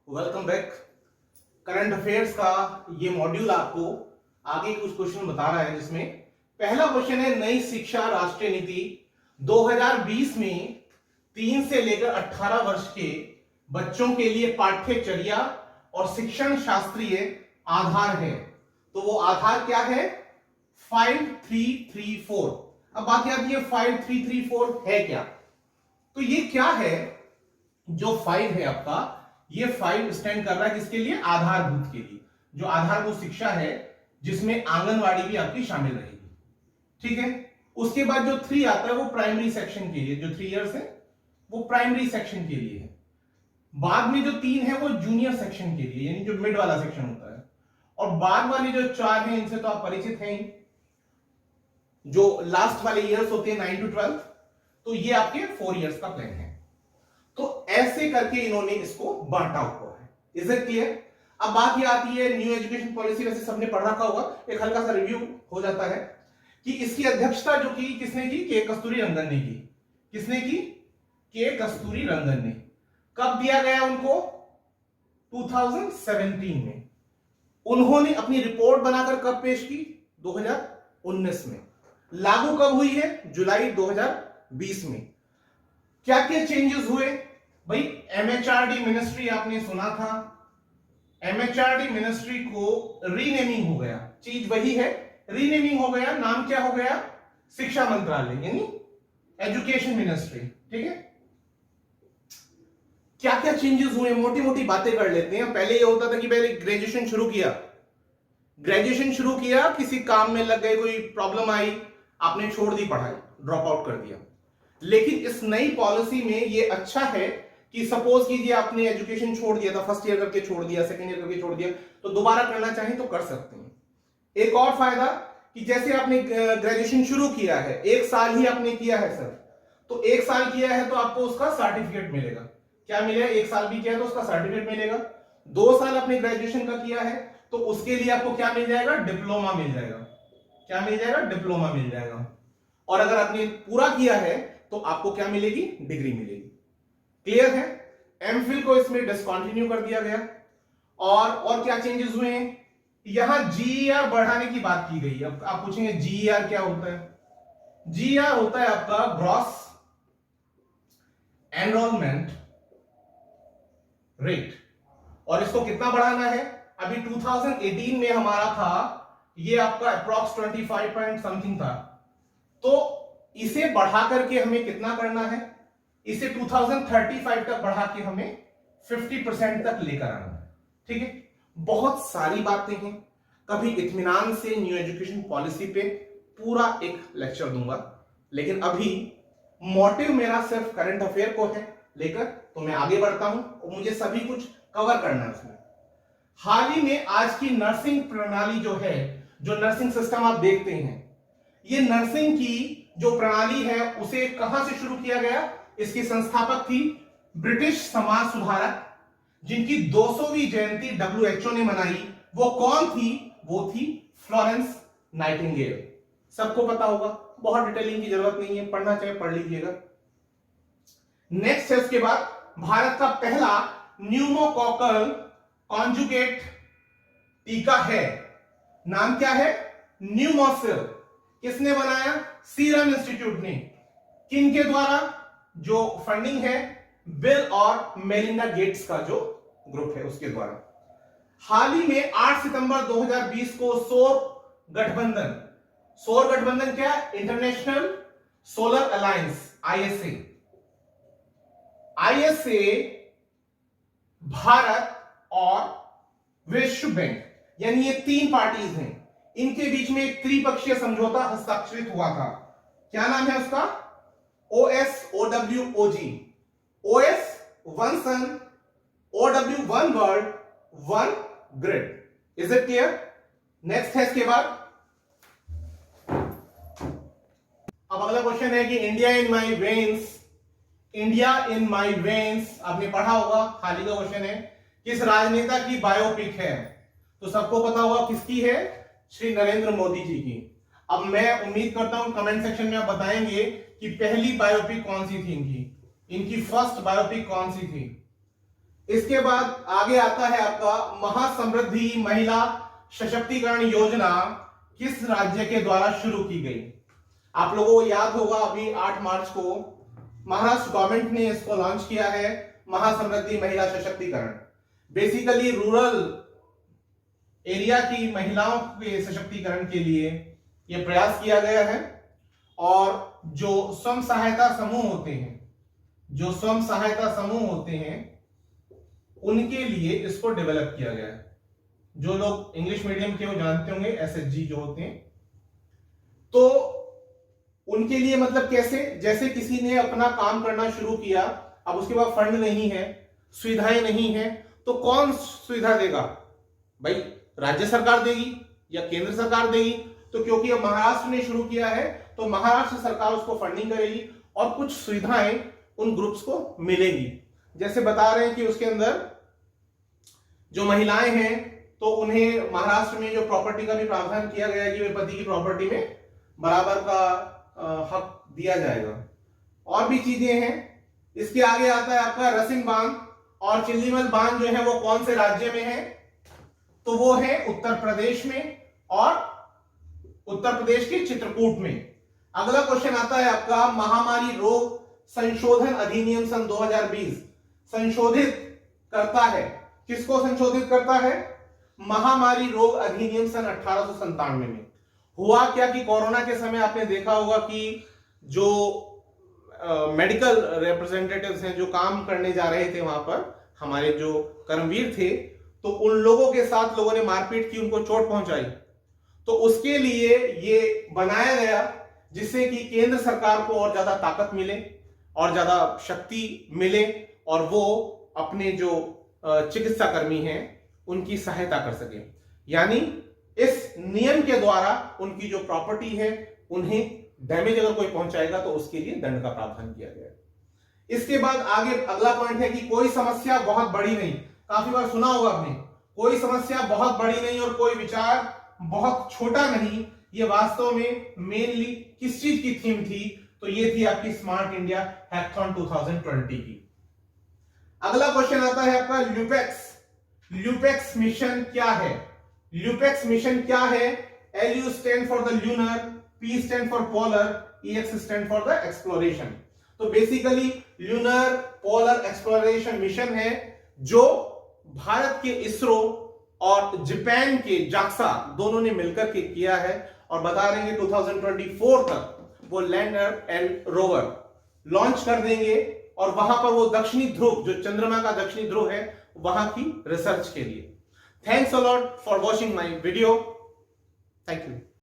Welcome back. Current affairs का ये module आपको आगे कुछ क्वेश्चन बता रहा है, जिसमें पहला क्वेश्चन है नई शिक्षा राष्ट्रीय नीति 2020 में 3 से लेकर 18 वर्ष के बच्चों के लिए पाठ्यचर्या और शिक्षण शास्त्रीय आधार है। तो वो आधार क्या है? 5334। अब बात आती है 5334 है क्या? तो ये क्या है? जो 5 है आपका, ये 5 स्टैंड कर रहा है किसके लिए? आधारभूत के लिए। जो आधारभूत शिक्षा है जिसमें आंगनवाड़ी भी आपकी शामिल रहेगी, ठीक है। उसके बाद जो 3 आता है वो प्राइमरी सेक्शन के लिए, जो 3 इयर्स है वो प्राइमरी सेक्शन के लिए है। बाद में जो 3 है वो जूनियर सेक्शन के लिए, यानी जो मिड वाला सेक्शन होता है। और बाद वाली जो 4 है इनसे तो आप परिचित हैं ही, जो लास्ट वाले इयर्स होते हैं 9 to 12, तो ये आपके 4 इयर्स का प्लान है। तो ऐसे करके इन्होंने इसको बांटा हुआ है। Is it clear? अब बात ये आती है न्यू एजुकेशन पॉलिसी, वैसे सबने पढ़ रखा होगा, एक हल्का सा रिव्यू हो जाता है कि इसकी अध्यक्षता जो की किसने की? के कस्तूरी रंगन ने की। किसने की? के कस्तूरी रंगन ने। कब दिया गया उनको? 2017 में। उन्होंने अपनी रिपोर्ट बनाकर कब पेश की? 2019 में। लागू कब हुई है? जुलाई 2020 में। क्या क्या चेंजेस हुए भाई? एमएचआरडी मिनिस्ट्री आपने सुना था, एमएचआरडी मिनिस्ट्री को रीनेमिंग हो गया। चीज वही है, रीनेमिंग हो गया। नाम क्या हो गया? शिक्षा मंत्रालय, यानी एजुकेशन मिनिस्ट्री, ठीक है। क्या क्या चेंजेस हुए, मोटी मोटी बातें कर लेते हैं। पहले ये होता था कि पहले ग्रेजुएशन शुरू किया, किसी काम में लग गए, कोई प्रॉब्लम आई, आपने छोड़ दी पढ़ाई, ड्रॉप आउट कर दिया। लेकिन इस नई पॉलिसी में ये अच्छा है कि सपोज कीजिए आपने एजुकेशन छोड़ दिया था, फर्स्ट ईयर करके छोड़ दिया, सेकंड ईयर करके छोड़ दिया, तो दोबारा करना चाहें तो कर सकते हैं। एक और फायदा कि जैसे आपने ग्रेजुएशन शुरू किया है, 1 साल ही आपने किया है सर, तो 1 साल किया है तो आपको उसका सर्टिफिकेट मिलेगा। क्या मिलेगा? 1 साल भी किया है तो उसका सर्टिफिकेट मिलेगा। 2 साल आपने ग्रेजुएशन का किया है तो उसके लिए आपको क्या मिल जाएगा? डिप्लोमा मिल जाएगा। क्या मिल जाएगा? डिप्लोमा मिल जाएगा। और अगर आपने पूरा किया है तो आपको क्या मिलेगी? डिग्री मिलेगी। क्लियर है? एमफिल को इसमें डिसकंटिन्यू कर दिया गया। और क्या चेंजेस हुए हैं? यहां जीईआर बढ़ाने की बात की गई। अब आप पूछेंगे जीईआर क्या होता है? जीईआर होता है आपका ग्रॉस एनरोलमेंट रेट। और इसको कितना बढ़ाना है? अभी 2018 में हमारा था ये आपका अप्रॉक्स 25 पॉइंट समथिंग था, तो इसे बढ़ा करके हमें कितना करना है? इसे 2035 तक बढ़ा के हमें 50% तक लेकर आना है, ठीक है। बहुत सारी बातें हैं, कभी इत्मीनान से न्यू एजुकेशन पॉलिसी पे पूरा एक लेक्चर दूंगा, लेकिन अभी मोटिव मेरा सिर्फ करंट अफेयर को है लेकर, तो मैं आगे बढ़ता हूं और मुझे सभी कुछ कवर करना है उसमें। हाल ही में आज की नर्सिंग प्रणाली जो है, जो नर्सिंग सिस्टम आप देखते हैं, ये नर्सिंग की जो प्रणाली है उसे कहां से शुरू किया गया? इसकी संस्थापक थी ब्रिटिश समाज सुधारक, जिनकी 200वीं जयंती डब्ल्यूएचओ ने मनाई। वो कौन थी? वो थी फ्लोरेंस नाइटिंगेल। सबको पता होगा, बहुत डिटेलिंग की जरूरत नहीं है, पढ़ना चाहे पढ़ लीजिएगा। नेक्स्ट है उसके बाद भारत का पहला न्यूमोकॉकल कॉन्जुगेट टीका है। नाम क्या है? न्यूमोसिल। किसने बनाया? सीरम इंस्टीट्यूट ने। किन के द्वारा? जो फंडिंग है बिल और मेलिंडा गेट्स का जो ग्रुप है उसके द्वारा। हाल ही में 8 सितंबर 2020 को सौर गठबंधन क्या? International solar alliance, ISA Bharat और विश्व बैंक, यानी ये 3 पार्टीज हैं, इनके बीच में एक त्रिपक्षीय समझौता हस्ताक्षरित हुआ था। क्या नाम है उसका? OSOWOG। OS one sun, OW one world, one grid. Is it clear? Next है इसके बाद। अब अगला क्वेश्चन है कि India in my veins. India in my veins आपने पढ़ा होगा, खाली का क्वेश्चन है। किस राजनेता की बायोपिक है? तो सबको पता होगा किसकी है? श्री नरेंद्र मोदी जी की। अब मैं उम्मीद करता हूं कमेंट सेक्शन में आप बताएंगे कि पहली बायोपिक कौन सी थी इनकी फर्स्ट बायोपिक कौन सी थी? इसके बाद आगे आता है आपका महासमृद्धि महिला सशक्तिकरण योजना किस राज्य के द्वारा शुरू की गई। आप लोगों को याद होगा अभी 8 मार्च को महाराष्ट्र गवर्नमेंट ने इसको लॉन्च किया है, महासमृद्धि महिला सशक्तिकरण। बेसिकली रूरल एरिया की महिलाओं के सशक्तिकरण के लिए यह प्रयास किया गया है और जो स्वयं सहायता समूह होते हैं उनके लिए इसको डेवलप किया गया है। जो लोग इंग्लिश मीडियम के वो जानते होंगे, एसएचजी जो होते हैं, तो उनके लिए मतलब कैसे, जैसे किसी ने अपना काम करना शुरू किया, अब उसके बाद फंड नहीं है, सुविधाएं नहीं है, तो कौन सुविधा देगा भाई? राज्य सरकार देगी या केंद्र सरकार देगी? तो क्योंकि अब महाराष्ट्र ने शुरू किया है तो महाराष्ट्र सरकार उसको फंडिंग करेगी और कुछ सुविधाएं उन ग्रुप्स को मिलेगी। जैसे बता रहे हैं कि उसके अंदर जो महिलाएं हैं तो उन्हें महाराष्ट्र में जो प्रॉपर्टी का भी प्रावधान किया गया है कि वे पति की प्रॉपर्टी में बराबर का हक दिया जाएगा। और भी चीजें हैं। इसके आगे आता है आपका रसिन बांध और चिल्लीमल बांध जो है वो कौन से राज्य में है? तो वो है उत्तर प्रदेश में और उत्तर प्रदेश के चित्रकूट में। अगला क्वेश्चन आता है आपका महामारी रोग संशोधन अधिनियम सन 2020 संशोधित करता है, किसको संशोधित करता है? महामारी रोग अधिनियम सन 1897 में। हुआ क्या कि कोरोना के समय आपने देखा होगा कि जो मेडिकल रिप्रेजेंटेटिव्स हैं जो काम करने जा रहे थे वहां पर, हमारे जो कर्मवीर थे, तो उन लोगों के साथ लोगों ने मारपीट की, उनको चोट पहुंचाई। तो उसके लिए ये बनाया गया जिससे कि केंद्र सरकार को और ज्यादा ताकत मिले और ज्यादा शक्ति मिले और वो अपने जो चिकित्सा कर्मी हैं उनकी सहायता कर सके। यानी इस नियम के द्वारा उनकी जो प्रॉपर्टी है उन्हें डैमेज अगर कोई पहुंचाएगा तो उसके लिए दंड का प्रावधान किया गया है। इसके बाद आगे अगला पॉइंट है कि कोई समस्या बहुत बड़ी नहीं। काफी बार सुना होगा आपने, कोई समस्या बहुत बड़ी नहीं और कोई विचार बहुत छोटा नहीं। ये वास्तव में मेनली किस चीज की थीम थी? तो ये थी आपकी स्मार्ट इंडिया हैकाथॉन 2020 की। अगला क्वेश्चन आता है आपका ल्यूपेक्स मिशन क्या है? ल्यूपेक्स मिशन क्या है? LU stand for the lunar, P stand for polar, EX stand for the exploration. तो basically lunar polar exploration mission है जो भारत के इसरो और जापान के जाक्सा दोनों ने मिलकर के किया है और बता रहे हैं 2024 तक वो लैंडर एंड रोवर लॉन्च कर देंगे और वहां पर वो दक्षिणी ध्रुव, जो चंद्रमा का दक्षिणी ध्रुव है, वहां की रिसर्च के लिए। Thanks a lot for watching my video. Thank you.